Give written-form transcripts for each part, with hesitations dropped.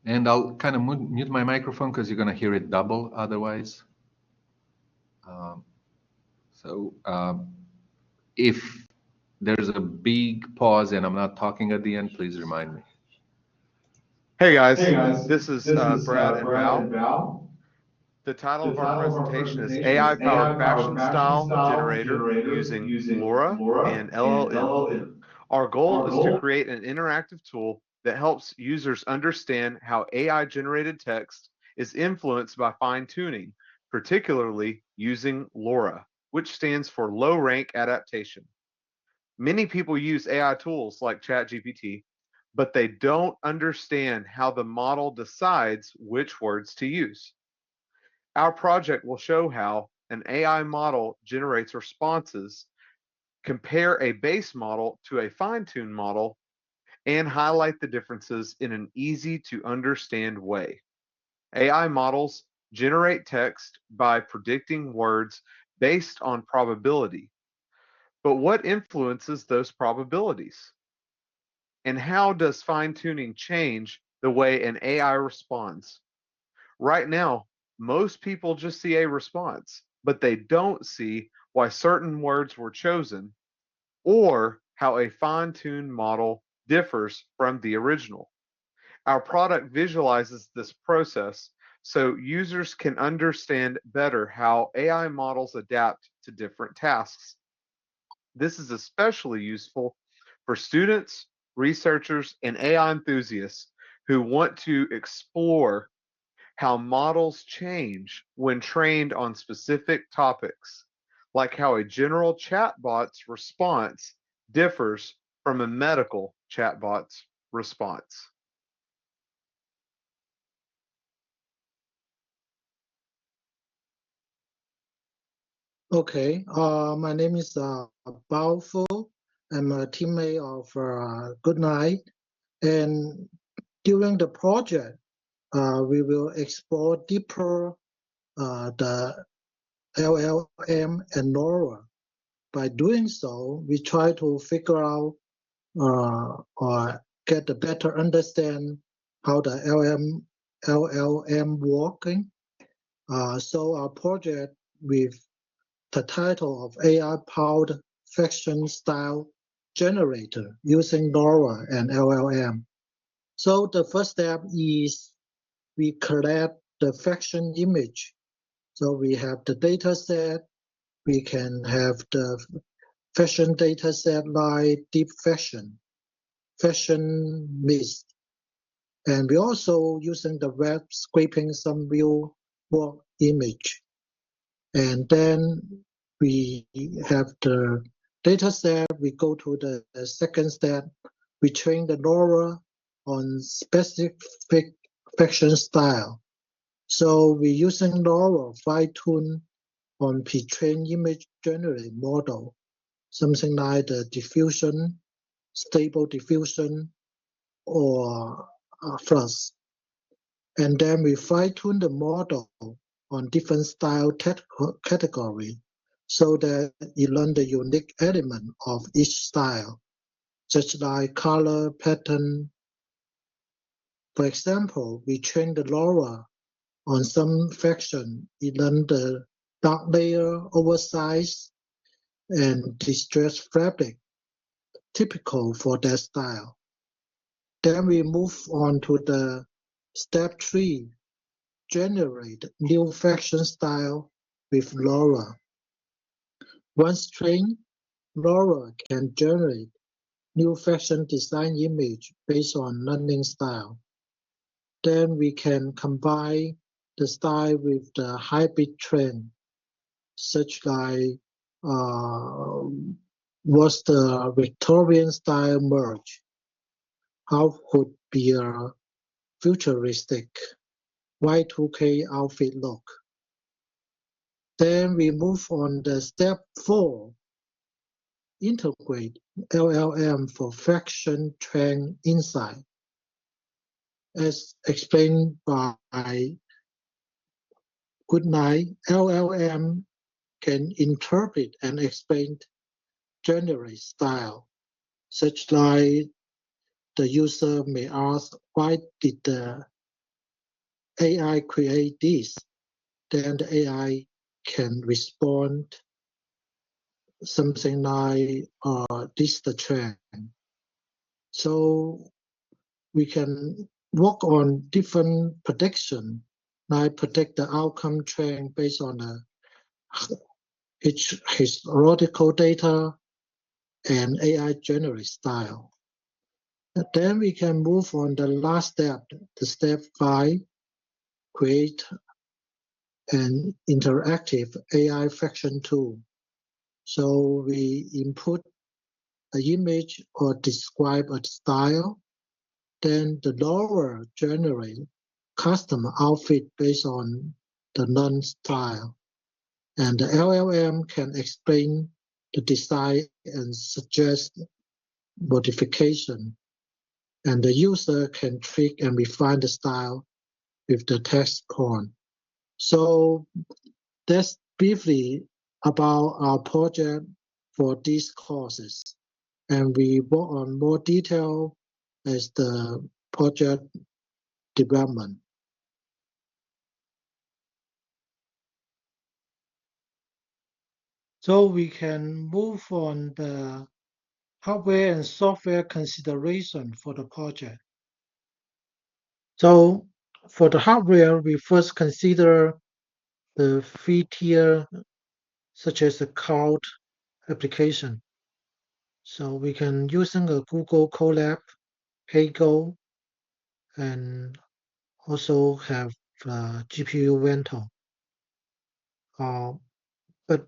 And I'll kind of mute my microphone because you're going to hear it double otherwise. If there's a big pause and I'm not talking at the end, please remind me. Hey guys, this is Brad and Val. The title of our presentation is AI-powered faction style generator using LoRa and LLM. Our goal is to create an interactive tool that helps users understand how AI-generated text is influenced by fine-tuning, particularly using LoRa, which stands for low rank adaptation. Many people use AI tools like ChatGPT, but they don't understand how the model decides which words to use. Our project will show how an AI model generates responses, compare a base model to a fine-tuned model, and highlight the differences in an easy to understand way. AI models generate text by predicting words based on probability. But what influences those probabilities? And how does fine-tuning change the way an AI responds? Right now, most people just see a response, but they don't see why certain words were chosen or how a fine-tuned model differs from the original. Our product visualizes this process so users can understand better how AI models adapt to different tasks. This is especially useful for students, researchers, and AI enthusiasts who want to explore how models change when trained on specific topics, like how a general chatbot's response differs from a medical chatbot's response. Okay, my name is Baofu. I'm a teammate of Goodnight. And during the project, we will explore deeper the LLM and LoRa. By doing so, we try to figure out or get a better understand how the LLM working. So our project with the title of AI-powered faction style generator using LoRa and LLM. So the first step is we collect the faction image. So we have the data set. We can have the faction data set like deep faction mist. And we also using the web scraping some real world image. And then we have the data set. We go to the second step. We train the LoRa on specific faction style. So we're using LoRa fine-tune on pre-trained image generated model, something like the diffusion, stable diffusion, or fuzz. And then we fine-tune the model on different style category so that you learn the unique element of each style, such like color, pattern. For example, we train the LoRa on some faction, you learn the dark layer, oversized, and distressed fabric, typical for that style. Then we move on to the step 3, generate new faction style with LoRa. Once trained, LoRa can generate new faction design image based on learning style. Then we can combine the style with the hybrid trend, such like what's the Victorian style merge? How could be a futuristic Y2K outfit look? Then we move on the step 4, integrate LLM for faction trend insight. As explained by Goodnight, LLM can interpret and explain generate style, such like the user may ask, why did the AI create this, then the AI can respond something like this the trend. So we can work on different prediction, like predict the outcome trend based on the historical data and AI generate style. And then we can move on the last step, the step 5, create an interactive AI fashion tool. So we input an image or describe a style, then the lower generate custom outfit based on the learned style. And the LLM can explain the design and suggest modification. And the user can tweak and refine the style with the text prompt. So that's briefly about our project for these courses. And we work on more detail as the project development. So we can move on the hardware and software consideration for the project. So for the hardware, we first consider the free tier, such as the cloud application. So we can using a Google Colab, Heygo, and also have GPU rental. But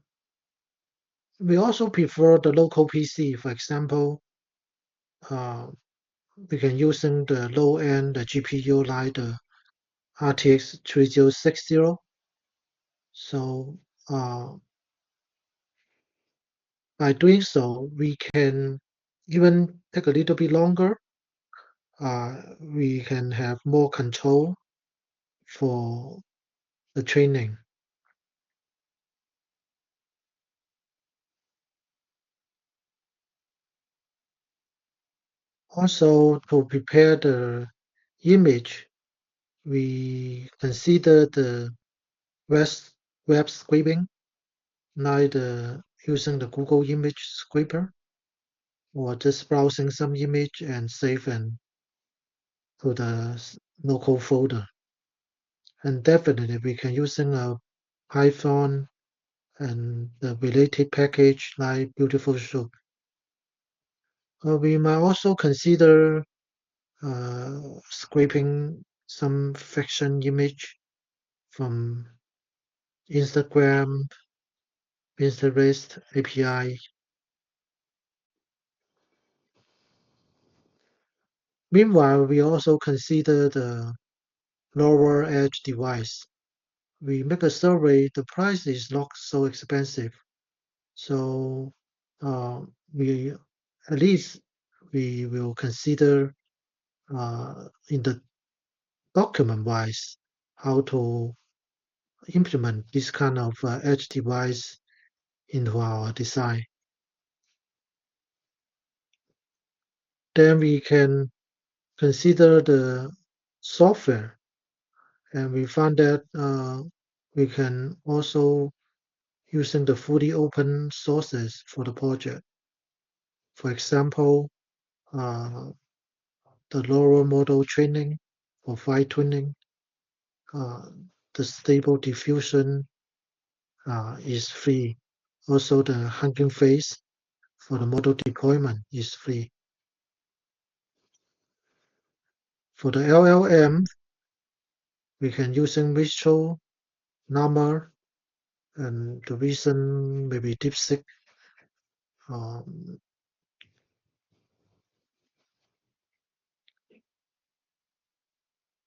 we also prefer the local PC. For example, we can using the low end the GPU like the RTX 3060. So by doing so, we can even take a little bit longer. We can have more control for the training. Also, to prepare the image, we consider the web scraping, like using the Google image scraper, or just browsing some image and save and to the local folder. And definitely we can using a Python and the related package like Beautiful Soup. We might also consider scraping some fiction image from Instagram, Pinterest API. Meanwhile, we also consider the lower edge device. We make a survey, the price is not so expensive. So we at least we will consider in the document wise how to implement this kind of edge device into our design. Then we can consider the software, and we found that we can also using the fully open sources for the project. For example, the lower model training for fine tuning, the stable diffusion is free. Also, the Hugging Face for the model deployment is free. For the LLM, we can using Mistral, Llama, and the recent maybe DeepSeek.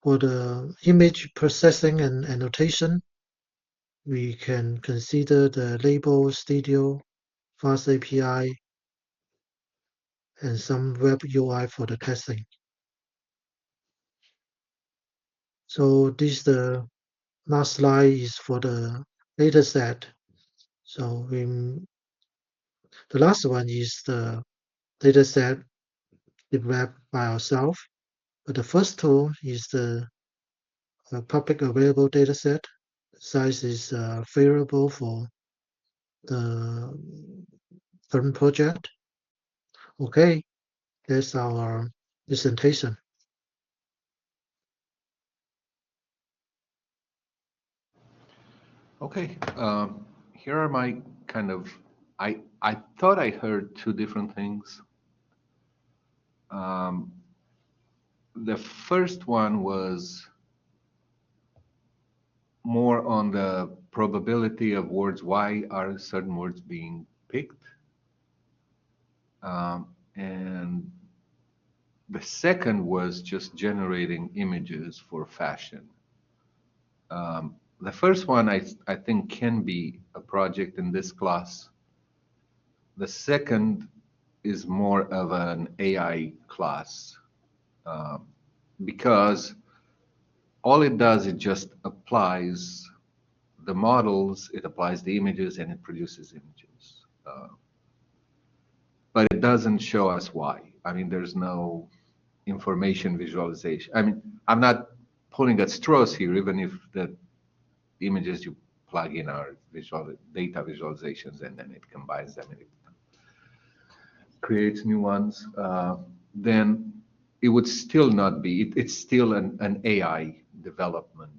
For the image processing and annotation, we can consider the Label Studio, Fast API, and some web UI for the testing. So this the last slide is for the data set. So the last one is the data set developed by ourselves. But the first two is the a public available data set. Size is favorable for the current project. Okay, that's our presentation. Okay, here are my kind of, I thought I heard two different things. The first one was more on the probability of words. Why are certain words being picked? And the second was just generating images for fashion. The first one I think can be a project in this class. The second is more of an AI class because all it does, it just applies the models, it applies the images, and it produces images. But it doesn't show us why. I mean, there's no information visualization. I mean, I'm not pulling at straws here, even if the images you plug in are data visualizations, and then it combines them and it creates new ones. Then it would still not be. It's still an AI development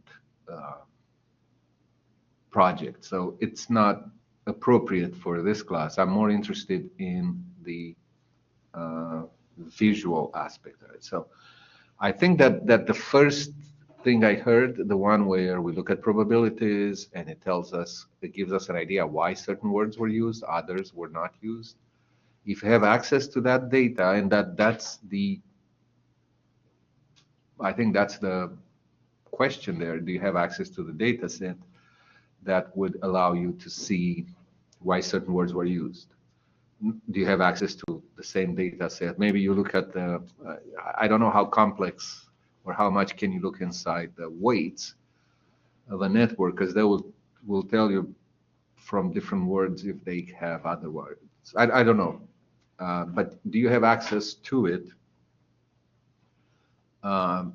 project, so it's not appropriate for this class. I'm more interested in the visual aspect of it. So I think that the first thing I heard, the one where we look at probabilities and it tells us, it gives us an idea why certain words were used, others were not used. If you have access to that data, and that's the, I think that's the question there. Do you have access to the data set that would allow you to see why certain words were used? Do you have access to the same data set? Maybe you look at the, I don't know how complex or how much can you look inside the weights of a network, because they will tell you from different words if they have other words. I don't know. But do you have access to it? And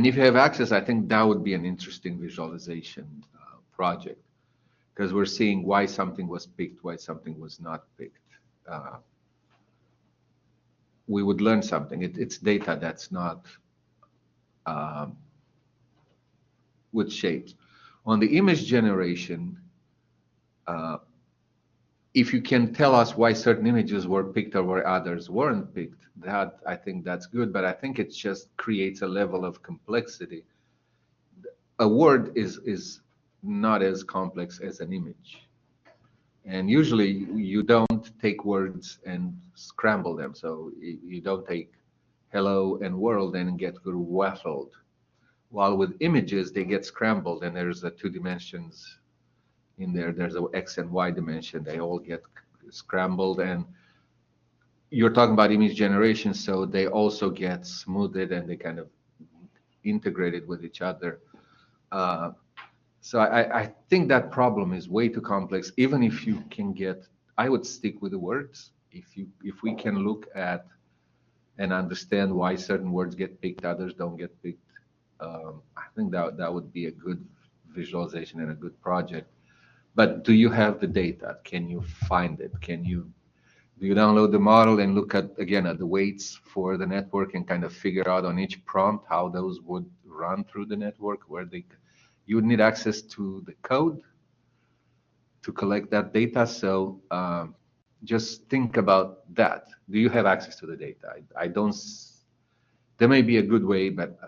if you have access, I think that would be an interesting visualization project, because we're seeing why something was picked, why something was not picked. We would learn something. It's data that's not with shapes. On the image generation, if you can tell us why certain images were picked or why others weren't picked, that I think that's good, but I think it just creates a level of complexity. A word is not as complex as an image. And usually you don't take words and scramble them. So you don't take hello and world and get waffled. While with images, they get scrambled and there's a two dimensions in there. There's a X and Y dimension. They all get scrambled, and you're talking about image generation, so they also get smoothed and they kind of integrated with each other. So I think that problem is way too complex. Even if you can get, I would stick with the words. If we can look at and understand why certain words get picked, others don't get picked, I think that would be a good visualization and a good project. But do you have the data? Can you find it? Do you download the model and look at, again, at the weights for the network and kind of figure out on each prompt how those would run through the network, where you would need access to the code to collect that data. So just think about that. Do you have access to the data? I don't, there may be a good way, but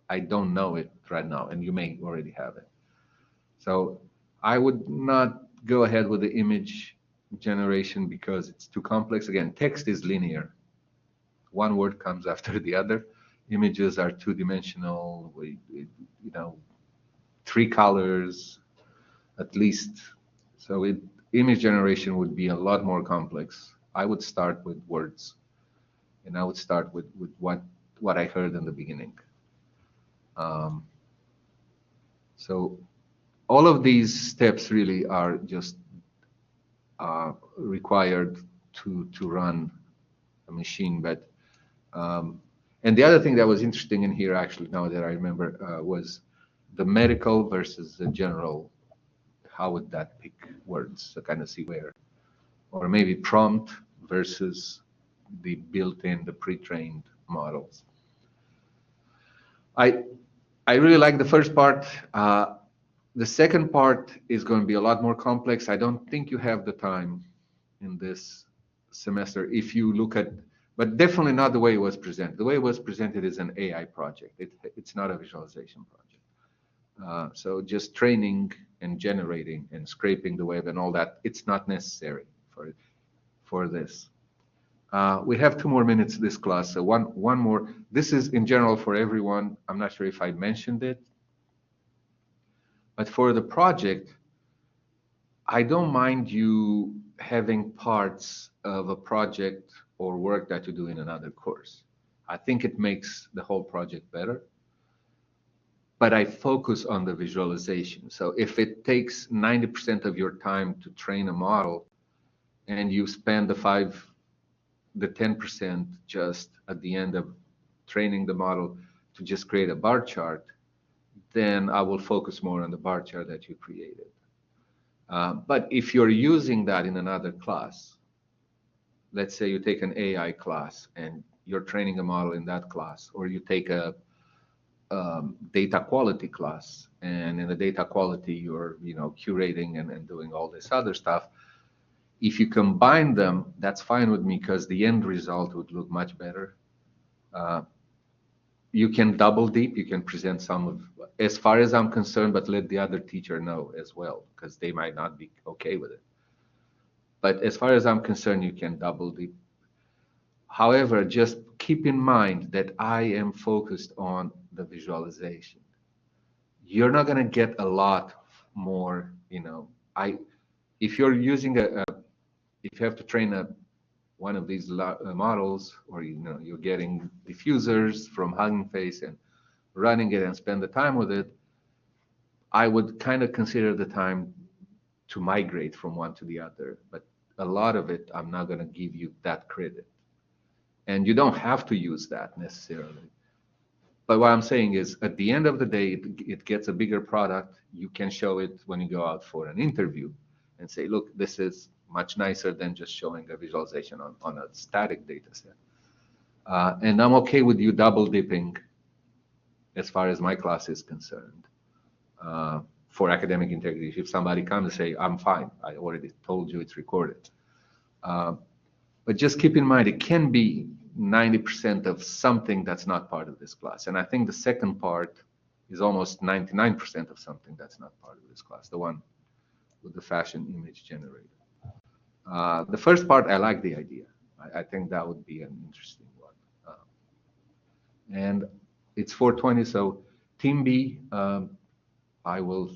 I don't know it right now, and you may already have it. So I would not go ahead with the image generation because it's too complex. Again, text is linear. One word comes after the other. Images are two-dimensional, three colors at least. So image generation would be a lot more complex. I would start with words, and I would start with what I heard in the beginning. So all of these steps really are just required to run a machine, but And the other thing that was interesting in here, actually, now that I remember, was the medical versus the general. How would that pick words to kind of see where, or maybe prompt versus the built-in, the pre-trained models. I really like the first part. The second part is going to be a lot more complex. I don't think you have the time in this semester if you look at, but definitely not the way it was presented. The way it was presented is an AI project. It's not a visualization project. So just training and generating and scraping the web and all that, it's not necessary for this. We have 2 more minutes this class, so one more. This is in general for everyone. I'm not sure if I mentioned it, but for the project, I don't mind you having parts of a project or work that you do in another course. I think it makes the whole project better, but I focus on the visualization. So if it takes 90% of your time to train a model and you spend the 10% just at the end of training the model to just create a bar chart, then I will focus more on the bar chart that you created. But if you're using that in another class, let's say you take an AI class and you're training a model in that class, or you take a data quality class, and in the data quality you're curating and doing all this other stuff. If you combine them, that's fine with me because the end result would look much better. You can double dip, you can present some of, as far as I'm concerned, but let the other teacher know as well, because they might not be okay with it. But as far as I'm concerned, you can double dip. However, just keep in mind that I am focused on the visualization. You're not going to get a lot more, if you're using if you have to train one of these models, or you're getting diffusers from Hugging Face and running it and spend the time with it, I would kind of consider the time to migrate from one to the other. But a lot of it, I'm not going to give you that credit. And you don't have to use that necessarily. But what I'm saying is, at the end of the day, it gets a bigger product. You can show it when you go out for an interview and say, look, this is much nicer than just showing a visualization on a static data set. And I'm okay with you double dipping as far as my class is concerned for academic integrity. If somebody comes and say, I'm fine, I already told you it's recorded. But just keep in mind, it can be 90% of something that's not part of this class. And I think the second part is almost 99% of something that's not part of this class, the one with the fashion image generator. The first part, I like the idea. I think that would be an interesting one. And it's 4:20, so Team B, I will